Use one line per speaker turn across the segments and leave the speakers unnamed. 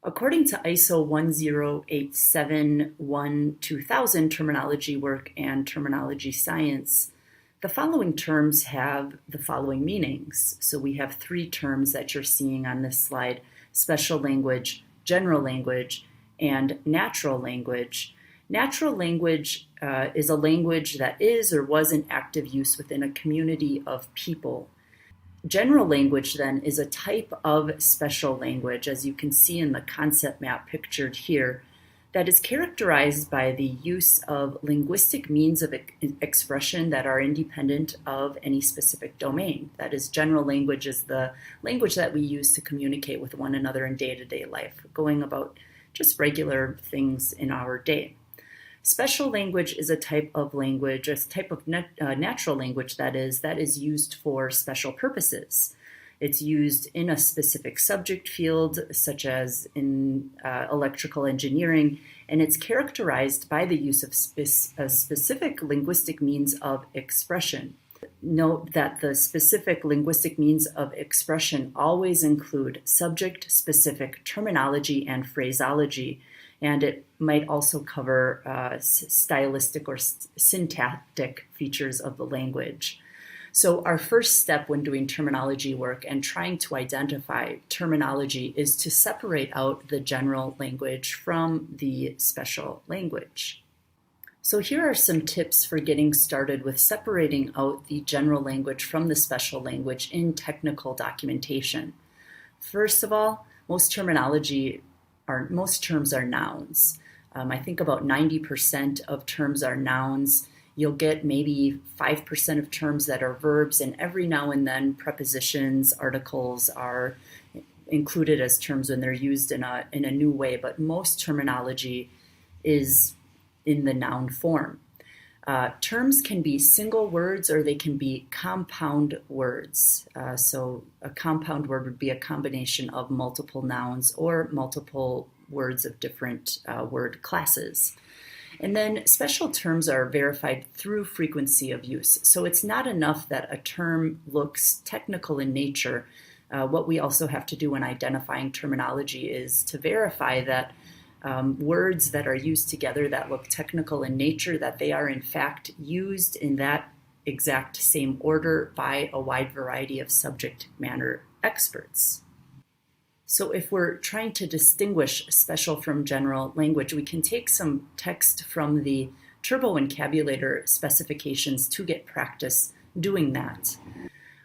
According to ISO 10871-2000 terminology work and terminology science, the following terms have the following meanings. So we have three terms that you're seeing on this slide: special language, general language, and natural language. Natural language is a language that is or was in active use within a community of people. General language, then, is a type of special language, as you can see in the concept map pictured here, that is characterized by the use of linguistic means of expression that are independent of any specific domain. That is, general language is the language that we use to communicate with one another in day-to-day life, going about just regular things in our day. Special language is a type of language, a type of natural language that is used for special purposes. It's used in a specific subject field, such as in electrical engineering, and it's characterized by the use of a specific linguistic means of expression. Note that the specific linguistic means of expression always include subject-specific terminology and phraseology, and it might also cover stylistic or syntactic features of the language. So our first step when doing terminology work and trying to identify terminology is to separate out the general language from the special language. So here are some tips for getting started with separating out the general language from the special language in technical documentation. First of all, most terms are nouns. I think about 90% of terms are nouns. You'll get maybe 5% of terms that are verbs, and every now and then prepositions, articles are included as terms when they're used in a new way, but most terminology is in the noun form. Terms can be single words or they can be compound words. So a compound word would be a combination of multiple nouns or multiple words of different word classes. And then special terms are verified through frequency of use. So it's not enough that a term looks technical in nature. What we also have to do when identifying terminology is to verify that words that are used together that look technical in nature, that they are in fact used in that exact same order by a wide variety of subject matter experts. So if we're trying to distinguish special from general language, we can take some text from the Turbo Encabulator specifications to get practice doing that.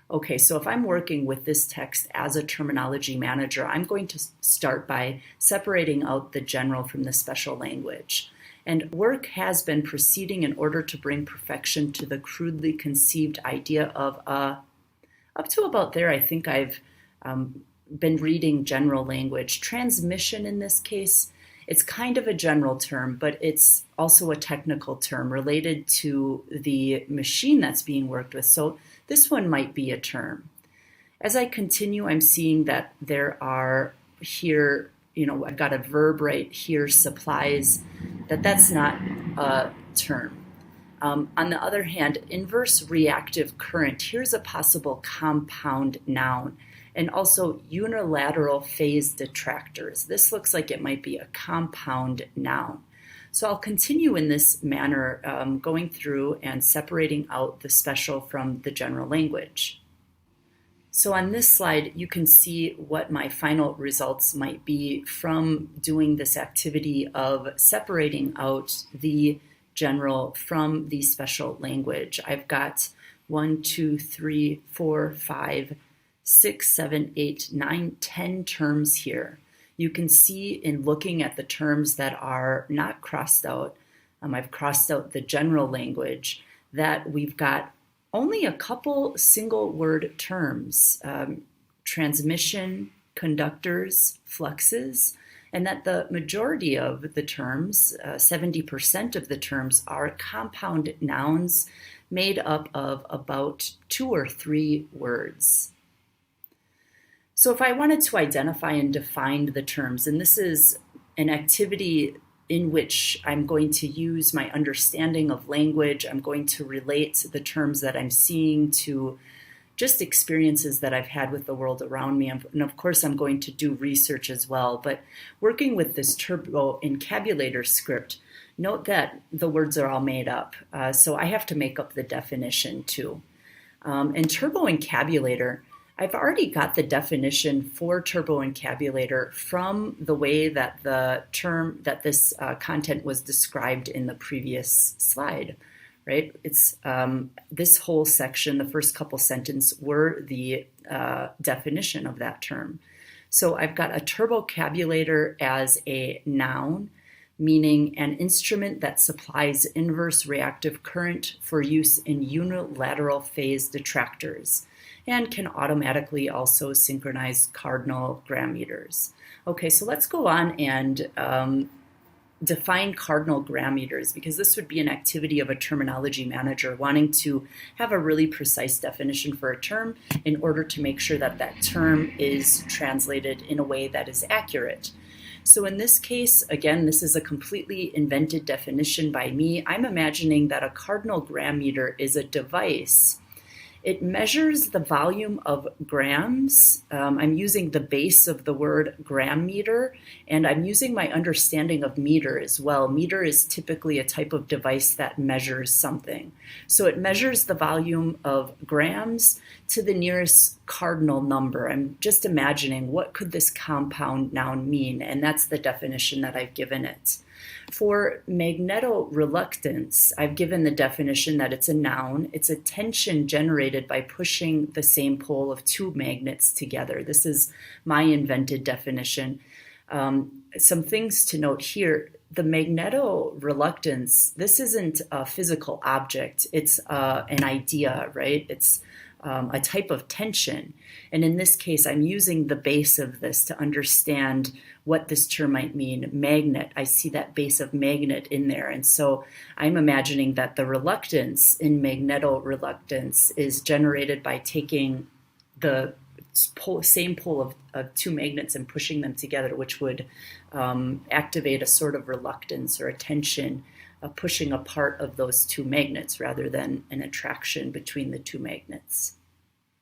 Okay, so if I'm working with this text as a terminology manager, I'm going to start by separating out the general from the special language. And work has been proceeding in order to bring perfection to the crudely conceived idea of up to about there, I think I've been reading general language. Transmission in this case, it's kind of a general term, but it's also a technical term related to the machine that's being worked with. So this one might be a term. As I continue, I'm seeing that there are here, I've got a verb right here, supplies, that's not a term. On the other hand, inverse reactive current, here's a possible compound noun. And also unilateral phase detractors. This looks like it might be a compound noun. So I'll continue in this manner, going through and separating out the special from the general language. So on this slide, you can see what my final results might be from doing this activity of separating out the general from the special language. I've got 1, 2, 3, 4, 5, 6, 7, 8, 9, 10 terms here. You can see in looking at the terms that are not crossed out, I've crossed out the general language, that we've got only a couple single word terms, transmission, conductors, fluxes, and that the majority of the terms, 70% of the terms, are compound nouns made up of about 2 or 3 words. So if I wanted to identify and define the terms, and this is an activity in which I'm going to use my understanding of language, I'm going to relate the terms that I'm seeing to just experiences that I've had with the world around me. And of course, I'm going to do research as well. But working with this Turbo Encabulator script, note that the words are all made up. So I have to make up the definition too. And Turbo Encabulator, I've already got the definition for Turbo Encabulator from the way that the term that this content was described in the previous slide, right? It's this whole section, the first couple sentences were the definition of that term. So I've got a turbocabulator as a noun, meaning an instrument that supplies inverse reactive current for use in unilateral phase detractors, and can automatically also synchronize cardinal gram meters. Okay, so let's go on and define cardinal gram meters, because this would be an activity of a terminology manager wanting to have a really precise definition for a term in order to make sure that that term is translated in a way that is accurate. So in this case, again, this is a completely invented definition by me. I'm imagining that a cardinal gram meter is a device. It measures the volume of grams. I'm using the base of the word gram meter, and I'm using my understanding of meter as well. Meter is typically a type of device that measures something. So it measures the volume of grams to the nearest cardinal number. I'm just imagining what could this compound noun mean, and that's the definition that I've given it. For magnetoreluctance, I've given the definition that it's a noun. It's a tension generated by pushing the same pole of two magnets together. This is my invented definition. Some things to note here. The magnetoreluctance, this isn't a physical object. It's an idea, right? It's a type of tension. And in this case, I'm using the base of this to understand what this term might mean. Magnet, I see that base of magnet in there. And so I'm imagining that the reluctance in magnetoreluctance is generated by taking the same pole of two magnets and pushing them together, which would activate a sort of reluctance or a tension, pushing apart of those two magnets rather than an attraction between the two magnets.